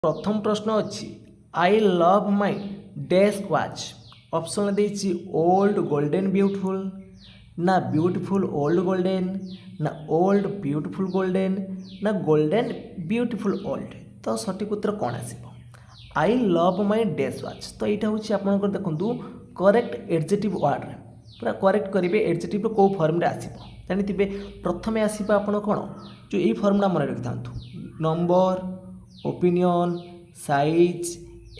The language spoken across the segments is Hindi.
प्रथम प्रश्न अच्छी आई लव माई डैश वाच ऑप्शन देती ओल्ड गोल्डन ब्यूटीफुल ना ब्यूटीफुल ओल्ड गोल्डन ना ओल्ड ब्यूटीफुल गोल्डन ना गोल्डन ब्यूटीफुल ओल्ड। तो सठिक उत्तर कौन आसो आई लव माई डैश वाच। तो यहाँ हूँ आप देखो करेक्ट एडजेक्टिव वर्ड पूरा करेक्ट करेंगे एडजेक्टिव कौ फर्म आसो जानी प्रथम आसो आप कौन जो यही फर्मटा मन रखि था number opinion size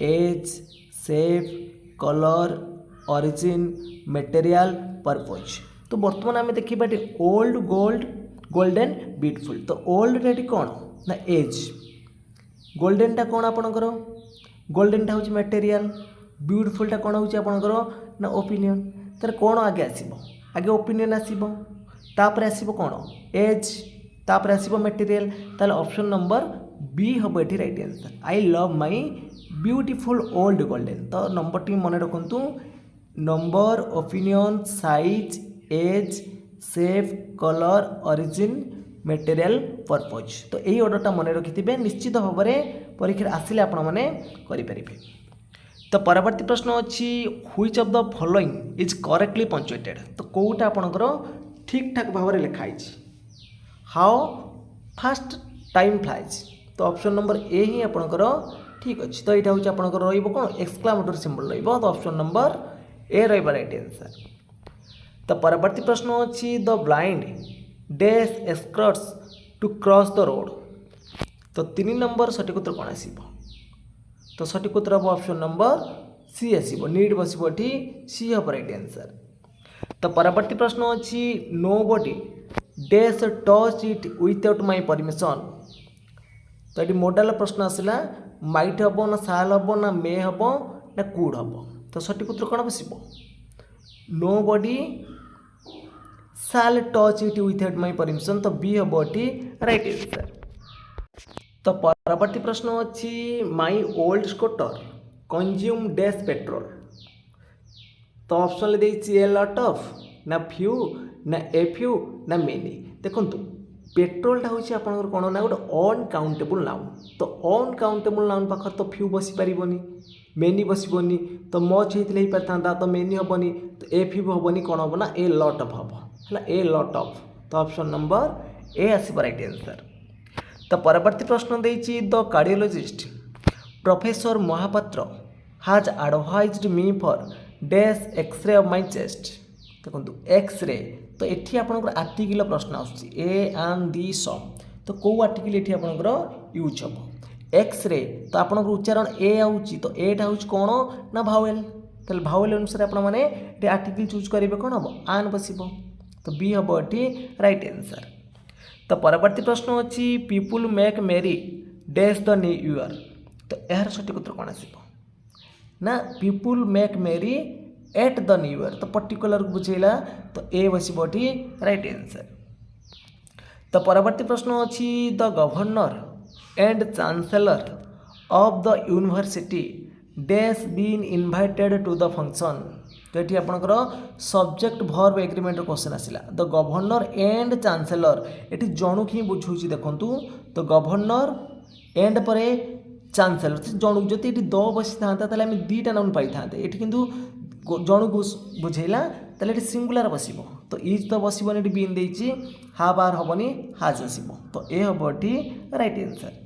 age shape colour origin material purpose. तो बर्तमान आम देखा ओल्ड गोल्ड गोल्डन ब्यूटीफुल। तो ओल्ड टी कौन ना एज गोल्डनटा कौन आपणकर गोल्डनटा हूँ मटेरियल ब्यूटीफुलटा कौन हूँ आपणकर ना ओपिनियन। तर कौन आगे आसो आगे ओपिनियन आसो तापर आसो कौन एज तापर आसो मटेरियल। ताले ऑप्शन नंबर बी हम ये right answer I love my beautiful old golden. तो नंबर टी मन रखु number opinion size age shape colour origin material purpose. तो यही ऑर्डरटा मन रखिथे निश्चित भाव में परीक्षा आसिले आपण मैंने करेंगे। तो परवर्ती प्रश्न अच्छी which of the following is correctly punctuated. तो कौटा आपणकर ठीक ठाक भाव में लिखाई हाउ फास्ट टाइम फ्लाइज। तो ऑप्शन नंबर ए ही आपणकर ठीक अच्छे। तो यहाँ हूँ आपणकर रहा एक्सक्लामेटरी सिंबल रहा। तो ऑप्शन नंबर ए रहा राइट आंसर। तो परवर्ती प्रश्न अच्छी the blind dash escorts to cross the road. तो 3 नंबर सठिक उत्तर कौन आसो तो सठिक उत्तर हम ऑप्शन नंबर सी आसो नीड बसो सी हम राइट आंसर। तो परवर्ती प्रश्न अच्छी nobody dash touch it without my permission. तो ये मोडाल प्रश्न आसला माइट हम ना साल हम ना मे हम ना कुड हम। तो सठिक उत्तर कौन बस नो बडी साल touch it without my permission. तो बी हम राइट आंसर। तो परवर्ती प्रश्न अच्छी my old scooter consume dash petrol. तो ऑप्शन देती ए लॉट ऑफ ना फ्यू ना ए फ्यू ना मेनी। देखो पेट्रोलटा हूँ आपंकर कौन ना गोटे अनकाउंटेबल नाउन। तो अनकाउंटेबल नाउन पाखर तो फ्यू बसी पारनी मेनी बसबनी। तो मच होते हो पार तो मेनी हेनी तो ए फ्यू हेनी कौन हम ना ए लॉट ऑफ हम है ए लॉट ऑफ। तो ऑप्शन नंबर ए आसो राइट आंसर। तो परवर्ती प्रश्न देती the cardiologist professor Mahapatra has advised me for dash X-ray of my chest. देखो एक्सरे तो ये आपंकर आर्टिकल प्रश्न आसूँ ए एंड दी सम। तो कौ आर्टिकल ये आपंकर यूज हम एक्सरे। तो आपंकर उच्चारण ए आऊँगी तो एटा हूँ कौन ना भावेल। तो भावेल अनुसार आपने आर्टिकल चूज करेंगे कौन हम आन बस। तो बी हम ये राइट आंसर। तो परवर्ती प्रश्न अच्छी people make merry dash the new year. तो यार सठिक उत्तर कौन आसो ना people make merry at the new year. तो पर्टिकुलर बुझेगा तो ए बस राइट आंसर। तो परवर्ती प्रश्न अच्छी the governor and chancellor of the university dash been invited to the function. तो ये आपंकर सब्जेक्ट भर्ब एग्रीमेंट क्वेश्चन आसला द गवर्नर एंड चांसेलर ये जणु ही बुझाऊँ देखूँ। तो गवर्नर एंड पर चांसेलर जणु जदि द बसी था आम दुईटा नाउन पाई था ये किंतु जणु बुझेला ये सिंगुलर बस। तो इज तो बसबनी बीन देती हा बार हेनी हाज आसो। तो ए हम राइट आंसर।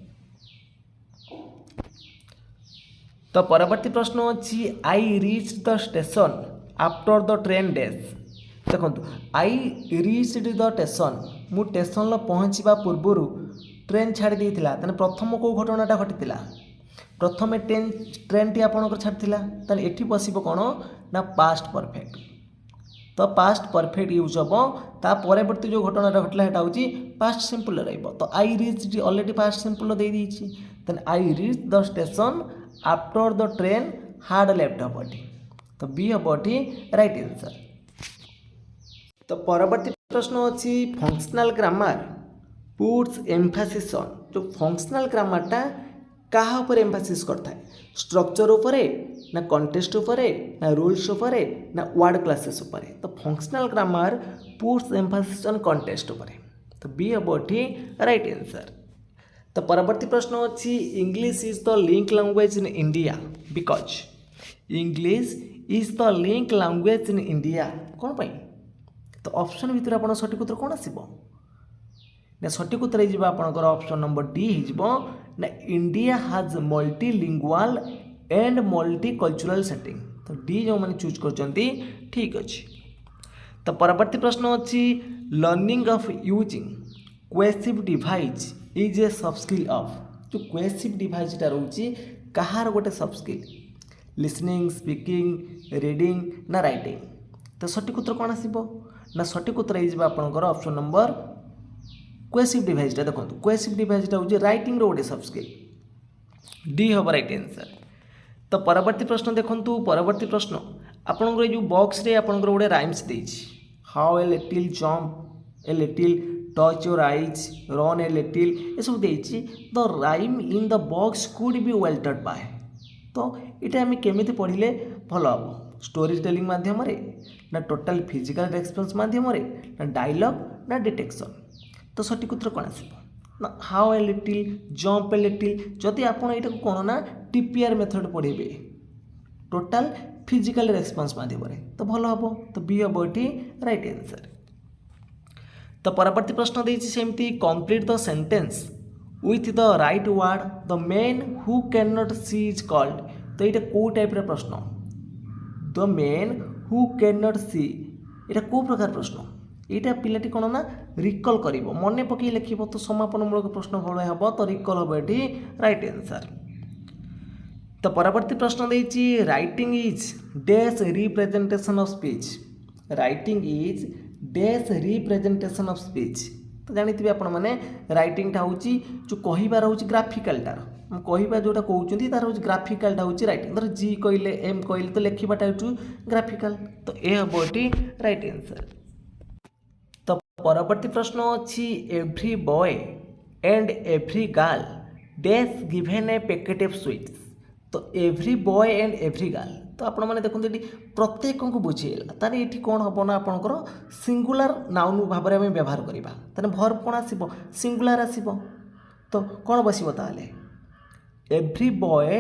तो परवर्ती प्रश्न अच्छी आई reach the station after the train dash. देखो आई रीच द स्टेशन मु स्टेशन पहुँचा पूर्वर ट्रेन छाड़ी देता। प्रथम कौ घटनाटा घटी प्रथम ट्रेन टी आपंकर छाड़ी ये बसब कौन ना पास्ट परफेक्ट। तो पास्ट परफेक्ट यूज हम परवर्ती जो घटनाटा घटला हूँ पास्ट सिंपल तो I reach already past simple the then I reach the station after the train had left हम। तो बी हम राइट आंसर। तो परवर्ती प्रश्न अच्छी functional grammar puts Mphasis on. जो फंक्शनल ग्रामरटा क्या उपर एम्फासिस करता है स्ट्रक्चर उपरे ना कंटेस्ट उपरे ना रूल्स उपरे ना वर्ड क्लासेस उपरे। तो functional grammar puts Mphasis on contest उपरे। तो बी हम राइट आंसर। तो परवर्ती प्रश्न अच्छी English is the link language in India because English is the link language in India कौन पाई तो ऑप्शन भितर आप सठिक उत्तर कौन आसो ना सठिक उत्तर होकर ऑप्शन नंबर डी हो ना इंडिया हाज मल्टीलिंगुअल एंड मल्टीकल्चरल सेटिंग तो डी जो मैंने चूज कर ठीक अच्छे। तो परवर्ती प्रश्न अच्छी learning of using cohesive device is a sub skill of जो कोहेसिव डिवाइसटा रोचे कहार गोटे सब स्किल लिसनिंग स्पीकिंग रीडिंग ना राइटिंग तो सठिक उत्तर कौन आसो ना सठिक उत्तर होकर ऑप्शन नंबर कोहेसिव डिवाइसटा देखो कोहेसिव डिवाइसटा हूँ राइटिंग गोटे सब स्किल डी हम राइट आंसर। तो परवर्ती प्रश्न देखो परवर्ती प्रश्न आपंकर जो बॉक्स रे आपंकर गोटे राइम्स देछि how a little jump a little touch your eyes run a little ये सब देछि the rhyme in the box could be welted by तो ये आम केमी पढ़ले भल हम स्टोरी टेलिंग मध्यम ना टोटाल फिजिकल रेस्पन्स मध्यम ना डायलॉग ना डिटेक्शन तो सठिक उत्तर कौन आसो ना how a little jump a little जदि आप कौन ना टीपीआर मेथड पढ़े टोटाल फिजिकल रेस्पन्स मध्यम तो भल हम तो बी हम ये राइट आंसर। तो परवर्ती प्रश्न देछि सेमती complete the sentence with the right word the man who can not see is called तो ये कौ टाइप प्रश्न the man who can not see ये कौ प्रकार प्रश्न यहाँ पिलाटी कौन ना रिकल कर मन पकई लिख तो समापनमूलक प्रश्न भाई हम तो रिकल हम ये राइट आंसर। तो परवर्ती प्रश्न देछि writing is dash representation of speech writing is dash representation of speech तो जानते आपण मैंने राइटिंगटा हूँ जो कहबार हूँ ग्राफिकालटार कहवा जोटा कहते तार हूँ ग्राफिकालटा हूँ राइटिंग धर जी कहले एम कहले तो लिखवाटा हूँ ग्राफिकाल तो ये हम ये राइट आंसर। तो परवर्ती प्रश्न अच्छी every boy and every girl dash given a packet of sweets तो every boy and every girl तो आपण मैंने देखते ये प्रत्येक को बुझेगा तार ये कौन हम ना आपंकर सिंगुलर नाउन भाव में व्यवहार करवा तार भर्ब कौन आसो सिंगुलर आसो तो कौन बसो ताले every boy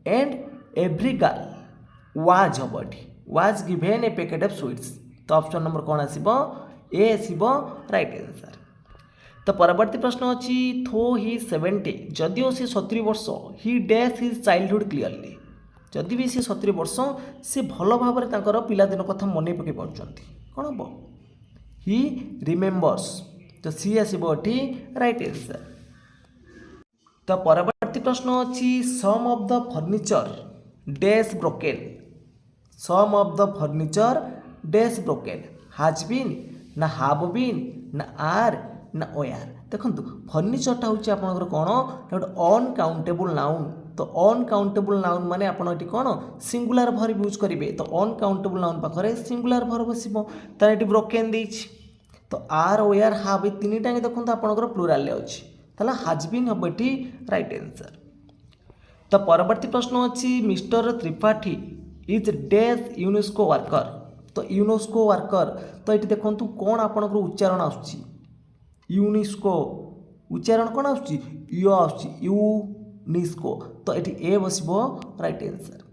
and every girl was हम ये was given a packet of sweets तो ऑप्शन नंबर कौन आसो ए आसो राइट आंसर। तो परवर्ती प्रश्न अच्छी थो ही 70 जदिओ सी 70 वर्ष ही डैश हिज चाइल्डहुड क्लीयरली जदि भी सी 70 वर्ष से भल भाव में पिलादिन कथा मन पकई पार्टी कौन हम ही रिमेम्बर्स तो सी आसो राइट आंसर। तो परवर्ती प्रश्न अच्छी some of the furniture dash broken some of the furniture dash broken has been ना हाव बीन ना आर ना ओयार देखो फर्निचरटा हूँ आपंकर कौन गोटे अनकाउंटेबल नाउन तो अनकाउंटेबल नाउन माने आप कौन सिंगुलर भर्ब यूज करेंगे तो अनकाउंटेबल नाउन पाखे सिंगुलर भर्ब बसो तार ये ब्रोकेन देछि तो आर ओयार हाव तीन टाइम देखो आपंकर प्लुराल अच्छी ताला हाज बीन हम ये राइट आंसर। तो परवर्ती प्रश्न अच्छी mister Tripathi is dash UNESCO worker तो यूनेस्को वर्कर तो ये देखो कौन आपंकर उच्चारण आसुची यूनेस्को उच्चारण कौन आसुची यू आसुची यूनेस्को तो ये ए बसबो राइट आंसर।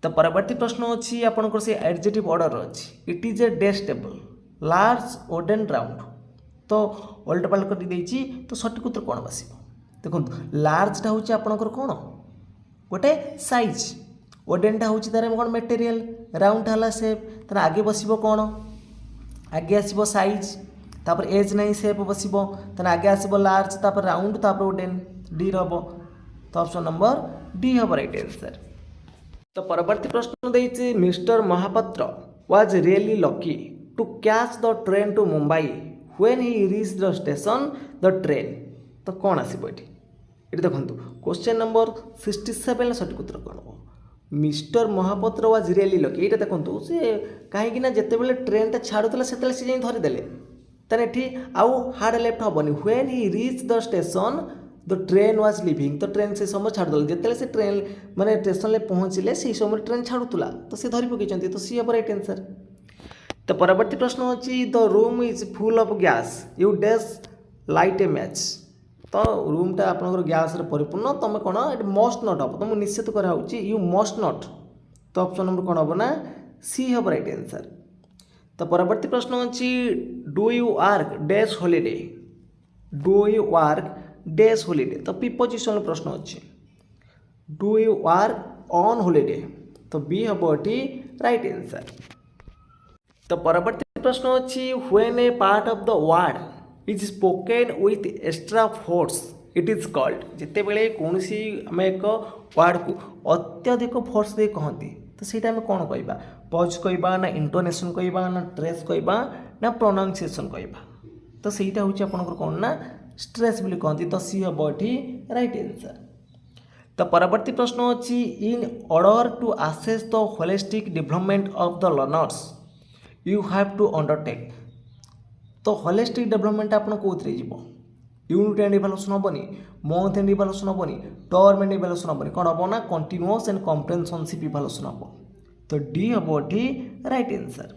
तो परवर्ती प्रश्न अच्छी आपंकर से एडजेक्टिव ऑर्डर अच्छी it is a dash table large wooden round तो ओल्ड पाल्ट कर देछि तो सठिक उत्तर कौन बसो देखो लार्जटा हूँ आपंकर कौन गोटे साइज वुडनटा हूँ तार कौन मटेरियल राउंड है सेप तार आगे बसबो कौन आगे आसो साइज तापर एज नहीं सेप बसबो तार आगे आसो लार्ज तापर राउंड तापर वुडन डी हम तो ऑप्शन नंबर डी हम राइट आंसर। तो परवर्ती प्रश्न देछि mister Mahapatra was really lucky to catch the train to Mumbai when he reach the station the train तो कौन आसो ये देखो क्वेश्चन नंबर 67 सठिक उत्तर कौन हम mister Mahapatra was really lucky ये देखो सी कहीं जिते ट्रेनटा छाड़ूला से जाई धरीदेले ताने ये आउ हार्ड लेफ्ट हेनी when he reach the station the train was living तो ट्रेन से समय छाड़देल जिते से ट्रेन माने स्टेशन में पहुँचले से समय ट्रेन छाड़ूला तो सी धरी पकई तो सी हम राइट आंसर। तो परवर्ती प्रश्न अच्छी the room is full of gas you dash light A match तो रूमटा आपंकर गैस परिपूर्ण तुम कौन ये मस्ट नट हम तुमको निश्चित कराऊँगी यू मस्ट नट। तो ऑप्शन नंबर कौन हम ना सी हम राइट आंसर। तो परवर्ती प्रश्न अच्छी do you work dash holiday, do you work dash holiday. तो प्रीपोजिशन प्रश्न अच्छी do you work on holiday, तो बी हम ये राइट आंसर। तो परवर्ती प्रश्न अच्छी when A part of the word is spoken with extra force it is called. जिते बेले कौन सी आम एक वर्ड को अत्यधिक फोर्स दे कहती तो ସେଇଟା ଆମେ କ'ଣ କହିବା, ପଜ୍ କହିବା ନା ଇଣ୍ଟୋନେସନ୍ କହିବା ନା ଟ୍ରେସ୍ କହିବା ନା ପ୍ରୋନାଉନ୍ସିଏସନ୍ କହିବା। ତ ସେଇଟା ହେଉଛି ଆପଣଙ୍କର କ'ଣ ନା ଷ୍ଟ୍ରେସ୍ ବୋଲି କହନ୍ତି। ତ ସି ହେବ ଏଠି ରାଇଟ୍ ଆନ୍ସର୍। ତ ପରବର୍ତ୍ତୀ ପ୍ରଶ୍ନ ଅଛି in order to assess the holistic development of the learners you have to undertake. ତ ହୋଲିଷ୍ଟିକ୍ ଡେଭଲପମେଣ୍ଟ ଆପଣ କେଉଁଥିରେ ଯିବ, यूनिट एंड इभालुएसन हेनी, मंथ एंड इभालुएसन हेनी, टर्म एंड इभालुएसन हेनी, कौन हम ना कंटिन्यूअस एंड कम्प्रेहेंसिव इभालुएसन हम। तो डी हम ये राइट आंसर।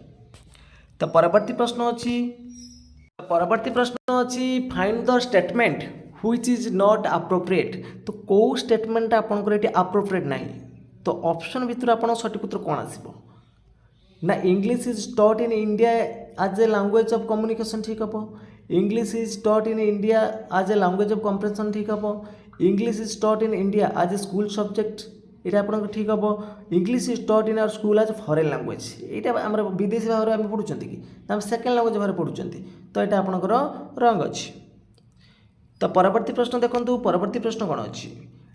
तो परवर्ती प्रश्न अच्छी find the statement which is not appropriate. तो कौ स्टेटमेंट आपंकर ये अप्रोप्रिएट ना, तो ऑप्शन भितर आप सठिक उत्तर कौन आसो ना English is taught in India as a language of communication ठीक हम, English is taught in India as a language of comprehension ठीक हम, English is taught in India as a school subject ये आप ठीक हम, English is taught in our school as foreign language यहाँ आम विदेशी भाव में पढ़ुं कि सेकेंड लैंग्वेज भाव पढ़ुं, तो यहाँ आपंकर रंग अच्छी। तो परवर्ती प्रश्न देखो, परवर्ती प्रश्न कौन अच्छी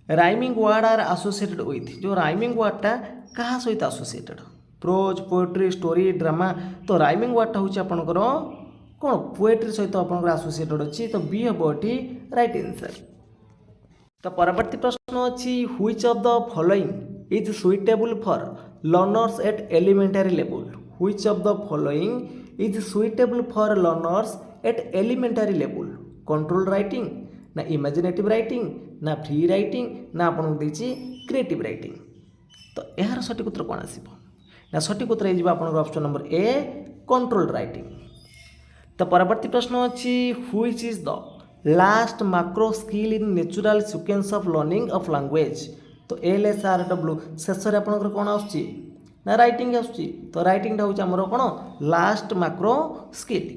rhyming word are associated with. जो राइमिंग वर्डटा क्या सहित associated, prose poetry story drama. तो राइमिंग वर्डटा हूँ आपंकर कौन पोएट्री सहित आपंकर एसोसिएटेड अच्छी। तो बी हम ये राइट आंसर। तो परवर्ती प्रश्न अच्छी which of the following is suitable for learners at elementary level. Which of the following is suitable for learners at elementary level. Control writing ना इमेजिनेटिव राइटिंग ना फ्री राइटिंग ना आपन देछि क्रिएटिव राइटिंग। तो यार सठिक उत्तर कौन आसिबो ना सठिक उत्तर हो आपन ऑप्शन नंबर ए कंट्रोल राइटिंग। तो परवर्ती प्रश्न अच्छी which is the last macro skill in natural sequence of learning of language. तो LSRW शेष में आपंकर कौन आसुची ना राइटिंग आसुची। तो राइटिंगटा हूँ आमर कौन लास्ट माक्रो स्किल।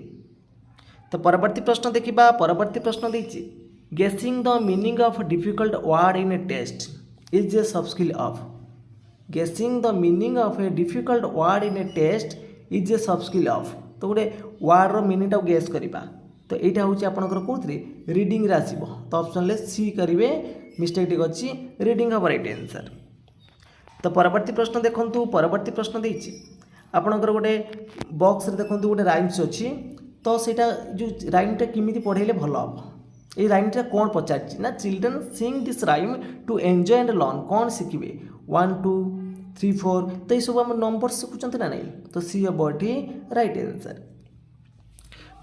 तो परवर्ती प्रश्न देखा, परवर्ती प्रश्न देछि guessing the meaning of difficult word in a test is a sub skill of. Guessing the meaning of a difficult word in a test is a sub skill of. तो गोटे वर्डर मीनिंगटा गेस करवा, तो यहाँ हूँ आपंकर कौन रीडिंग आसो। तो ऑप्शन ले सी करेंगे, मिस्टेक टी अच्छी रीडिंग हम राइट आंसर। तो परवर्ती प्रश्न देखूँ, परवर्ती प्रश्न देछि आपंकर गोटे बॉक्स देखूँ गोटे राइम्स अच्छी। तो सेटा जो राइमटा किमिति पढ़ेले भल हम, ये राइमटा कौन पचार ना children sing this rhyme to enjoy and learn. कौन शिखे 1 2 3 4। तो ये सब आम नंबर शिखुंत ना नहीं। तो सी हम ये राइट आंसर।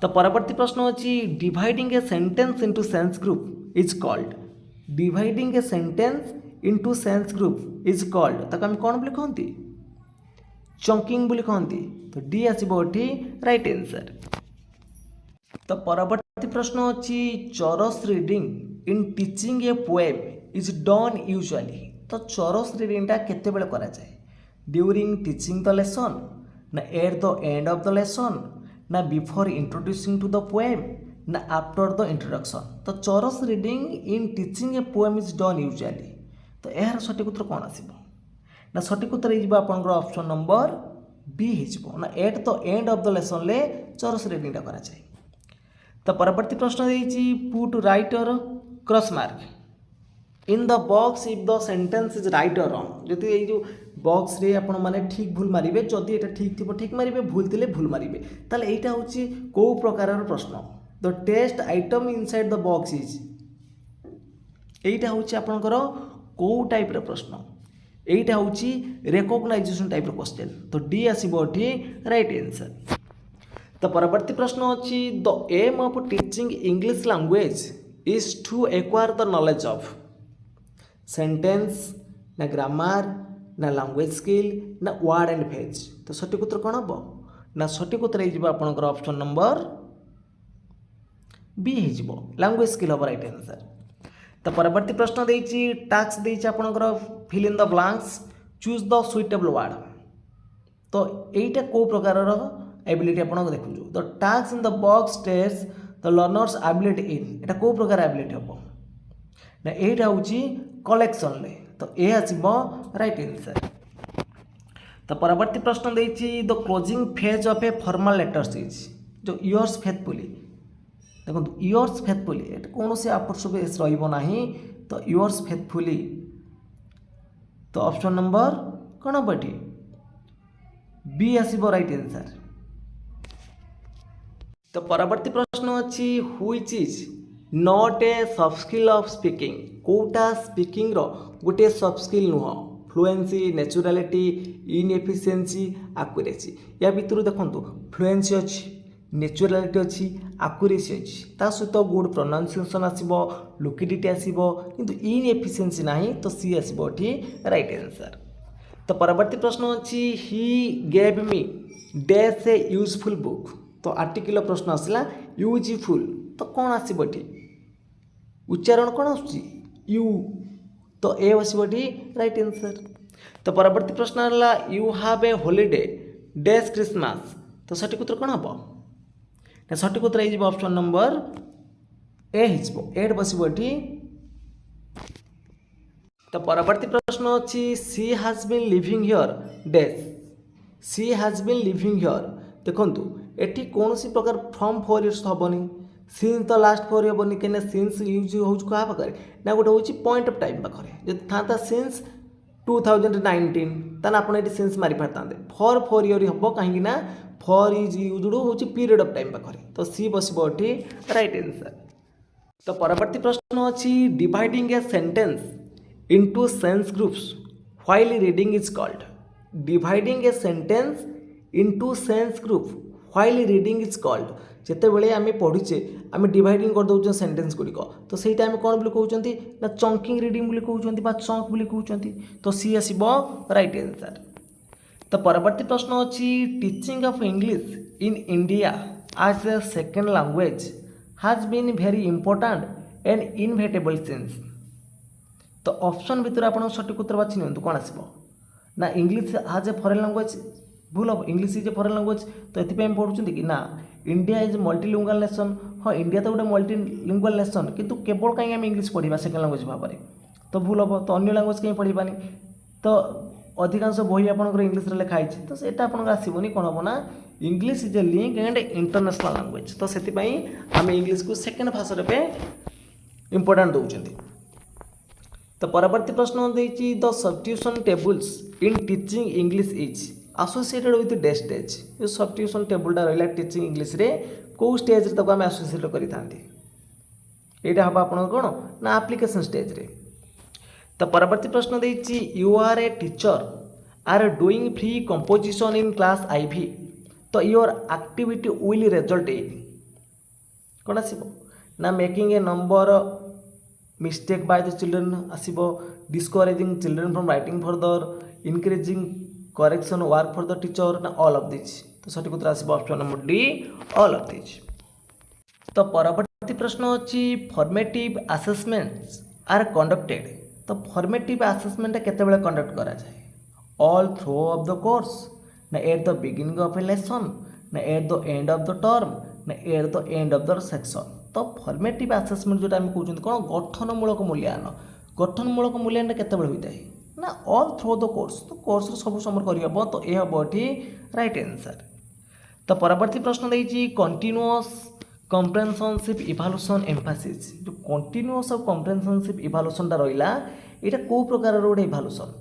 तो परवर्ती प्रश्न अच्छी dividing a sentence into sense group is called. Dividing a sentence into sense group is called. ताको हम कौन बोली कहती चंकिंग बोली कहती। तो डी आसो ये राइट आंसर। तो परवर्ती प्रश्न अच्छी chorus reading in teaching a poem is done usually. तो चरस रीडिंगटा केते बेले करा जाए, ड्यूरिंग टीचिंग द लेसन ना at the end of the lesson ना before introducing to the poem ना आफ्टर द इंट्रोडक्शन। तो chorus reading in teaching a poem is done usually. तो यार सठिक उत्तर कौन आसिबो ना सठिक उत्तर हो आपंकर ऑप्शन नंबर बी हो ना at the end of the lesson ले चरस रीडिंगटा करा जाए। तो परवर्ती प्रश्न देछि पुट राइट और cross mark in the box if the sentence is right और रॉन्ग। जदि ये जो बॉक्स रे आपण माने ठीक भूल मारिबे, जदि एटा ठीक थिबो ठीक मारिबे, भूल थिले भूल मारिबे, ताले एटा होछि को प्रकारर प्रश्न। The test item inside the box is एटा होछि आपनकर को टाइप रो प्रश्न, एटा होछि रिकॉग्नाइजेशन टाइप रो क्वेश्चन। तो डी आसीबो एठी राइट आंसर। तो परवर्ती प्रश्न अच्छी the aim of teaching English language is to acquire the knowledge of sentence ना ग्रामर ना लैंग्वेज स्किल ना वर्ड एंड फ्रेज। तो सठिक उत्तर कौन हम ना सठिक उत्तर हो आपंकर ऑप्शन नंबर बी हो लैंग्वेज स्किल हम राइट आंसर। तो परवर्ती प्रश्न देइछि टास्क देइछि आपनकर fill in the blanks choose the suitable word. तो एटा को प्रकार एबिलिटी आपन देखु the task in the box test the learners ability in एटा को प्रकार एबिलिटी हबो ना एटा होछि कलेक्शन ले। तो ए आसीबो राइट आंसर। तो परवर्ती प्रश्न देइछि the closing phase of a formal letters is जो योर्स फेथफुली। देखो योर्स फेथफुली एटा कोनोसी अपोस्ट्रोफी रहइबो नाही। तो योर्स फेथफुली तो ऑप्शन नंबर कोन बटी बी आसीबो राइट आंसर। तो परवर्ती प्रश्न अछि which is not a soft skill of speaking. कोटा स्पीकिंग रो गोटे सॉफ्ट स्किल नुह फ्लुएंसी नेचुरालिटी इनएफिशिएंसी एक्यूरेसी या भितर देखंतु फ्लुएंसी अछि नेचुरालिटी अछि एक्यूरेसी अछि ता सहित गुड प्रोनाउंसिएशन आसीबो लोकिडिटी आसीबो किंतु इनएफिशिएंसी नाही। तो सी आसीबो एठी राइट आंसर। तो परवर्ती प्रश्न अछि he gave me dash A useful book. तो आर्टिकल प्रश्न आसला यूजफुल तो कौन आसीबो एठी उच्चारण कौन आसुची यू। तो ए आसीबो एठी राइट आंसर। तो परवर्ती प्रश्न आला you have a holiday dash Christmas. तो सठिक उत्तर कौन हबो ना सठिक उत्तर हो ऑप्शन नंबर ए हिजबो एड बसिबो एठी। तो परवर्ती प्रश्न अछि she has been living here dash she has been living here. देखंतु एठी कोनोसी प्रकार फ्रॉम 4 इयर्स हबनी सिंस तो लास्ट 4 हबनी केने सिंस यूज होउछ का पाखरे ना गोटे होउची पॉइंट ऑफ टाइम पाखरे जे थाता सिंस 2019 तन आपण एठी सिंस मारि पारतांदे फॉर 4 इयर हबो काहे कि ना फॉर इज यूज्ड होउची पीरियड ऑफ टाइम पाखरे। तो सी बसिबो एठी राइट आंसर। तो परवर्ती प्रश्न अछि dividing a sentence into sense groups while reading is called. Dividing a sentence into sense group while reading is called. जिते बेले आम पढ़ुचे आम डिवाइडिंग कर दौर सेंटेंस गुड़िक तो सहीटा आम कौन बोली कहते ना चंकिंग रीडिंग बोली कहते बा चंक बोली कहते। तो सी आसीबो राइट आंसर। तो परवर्ती प्रश्न अछि teaching of English in India as a second language has been very important and inevitable since. तो ऑप्शन भितर आप सठिक उत्तर बाछि नियंतु कौन आसीबो ना English has a foreign language भूल हम English is a foreign language. तो ये पढ़ुं कि ना इंडिया इज मल्टीलिंगुअल नेशन। हाँ इंडिया तो गोटे मल्टीलिंगुअल नेशन किंतु केवल कहीं आम इंग्लिश पढ़ा सेकेंड लैंग्वेज भाव में तो भूल हम। तो अन्य लैंग्वेज कहीं पढ़ानी तो अधिकांश बही आपंकर इंग्लिश लिखाई तो सेटा आपन आसबनी कौन हम ना English is A link and international language. तो से आम इंग्लिश को सेकेंड भाषा पे इंपोर्टेंट दौरान। तो परवर्ती प्रश्न देती the substitution tables in teaching English is associated with day stage. ये सब्स्टिट्यूशन टेबलटा रहा टीचिंग इंग्लिश रे कौ स्टेज तक आम एसोसिएट करें यहाँ हम आप कौन ना एप्लिकेशन स्टेज रे। तो परवर्ती प्रश्न देती you are a teacher are doing free composition in class IV. तो your activity will result in कौन आसब ना making a number mistake by the children आसब discouraging children from writing further encouraging correction work for the teacher ना ऑल ऑफ दिस। तो सठिक उत्तर आसब option number D all of this. तो परवर्ती प्रश्न अच्छी फॉर्मेटिव असेसमेंट्स आर कंडक्टेड। तो फॉर्मेटिव असेसमेंट केतेबेले कंडक्ट करा जाए all through of the course ना at the beginning of a lesson ना at the end of the term ना at the end of the section. तो फॉर्मेटिव असेसमेंट जोटा आम कहते कौन गठनमूलक मूल्यांकन गठनमूलक मूल्यांकन केतेबेले होता है ना ऑल थ्रू द कोर्स। तो कोर्स सब समय करहब तो यह हम ये राइट आंसर। तो परवर्ती प्रश्न देती कंटिन्यूअस कम्प्रेहेंसिव इवैल्यूएशन एम्फासिस। जो कंटिन्यूअस और कम्प्रेहेंसिव इवैल्यूएशनटा रहा यहाँ कौ प्रकार गोटे इवैल्यूएशन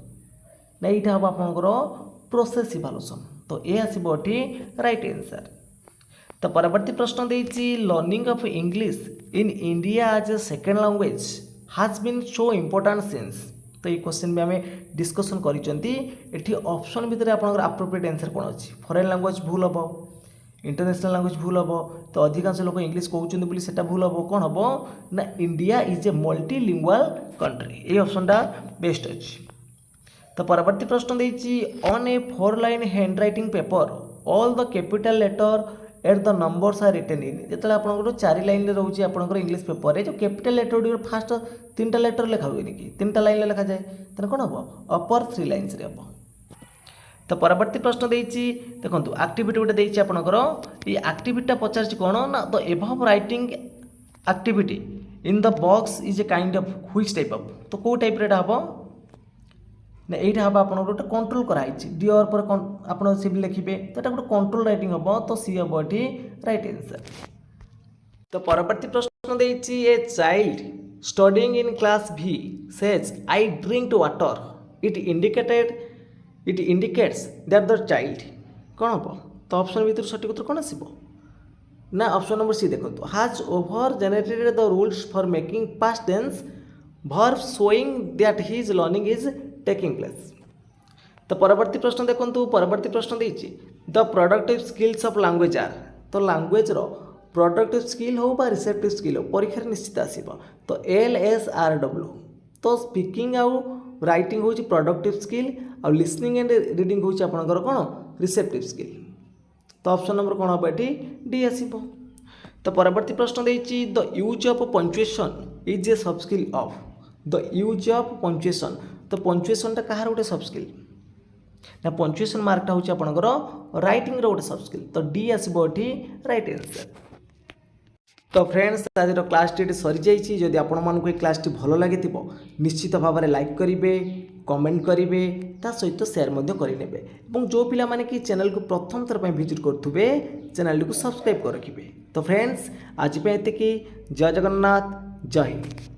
ना यहाँ हम आपंकर प्रोसेस इवैल्यूएशन। तो ये आसब ये राइट आंसर। तो परवर्ती प्रश्न देती learning of English in India as a second language has been so important since. तो ये क्वेश्चन भी आम डिस्कसन करी ऑप्शन भितर आप अप्रोप्रिएट आंसर कौन अच्छी फॉरेन लैंग्वेज भूल हम इंटरनेशनल लैंग्वेज भूल हम। तो अधिकांश लोग इंग्लिश कहते बोली सेटा भूल हम कौन हम ना India is a multilingual country ये ऑप्शनटा बेस्ट अच्छी। तो परवर्ती प्रश्न देती on a 4 line hand writing paper all the capital letter at the numbers are written in जो आपंकर 4 लाइन रोचे आपंकर इंग्लिश पेपर में जो कैपिटल लेटर गुड फास्ट 3टा लेटर लिखा हुए कि 3टा लाइन लिखा जाए तेना कौन हम अपर 3 लाइन्स रे हम। तो परवर्ती प्रश्न देती देखो एक्टिविटी गोटे देती आपंकर ये एक्टिविटी पचार कौन ना the above writing activity in the box is a kind of which type of तो कौ टाइप रे हम ना यहाँ हम आप गोटे कंट्रोल कराई डियर पर आप लिखे तो यहाँ गोटे कंट्रोल राइटिंग हम तो सी हम ये राइट आंसर। तो परवर्ती प्रश्न देती a child studying in class भी says I drink water it indicates that the child कौन हम तो ऑप्शन भर सठिक उत्तर कौन आसो ना ऑप्शन नंबर सी देखो has over generated the rules for making past tense verb showing that his learning is taking place. तो परवर्ती प्रश्न देखो परवर्ती प्रश्न देती the productive skills of language are तो लैंग्वेज रो प्रोडक्टिव स्किल हो बा रिसेप्टिव स्किल हो परीक्षा निश्चित आसो तो LSRW तो स्पीकिंग आउ राइटिंग हूँ प्रोडक्टिव स्किल आउ लिसनिंग एंड रीडिंग हूँ आपंकर कौन रिसेप्टिव स्किल तो ऑप्शन नंबर कौन हम ये डी आसो। तो परवर्ती प्रश्न देती the use of punctuation is a sub skill of the use of punctuation तो पंचुएशनटा कहार गोटे सब स्किल ना पंचुएशन मार्कटा हूँ आपंकर राइटिंग गोटे सब स्किल तो डी आसो ये राइट आंसर। तो फ्रेंड्स आज क्लास टी सरी जाइए जदि आपण ये क्लास टी भल लगी निश्चित भाव में लाइक करेंगे कमेंट करेंगे ता सहित सेयार करेंगे और जो पिला माने कि चैनल को प्रथम थर पर विजिट करुवे चैनल को सब्सक्राइब कर रखिए। तो फ्रेंड्स आज पे एतिकी जय जगन्नाथ जय हिंद।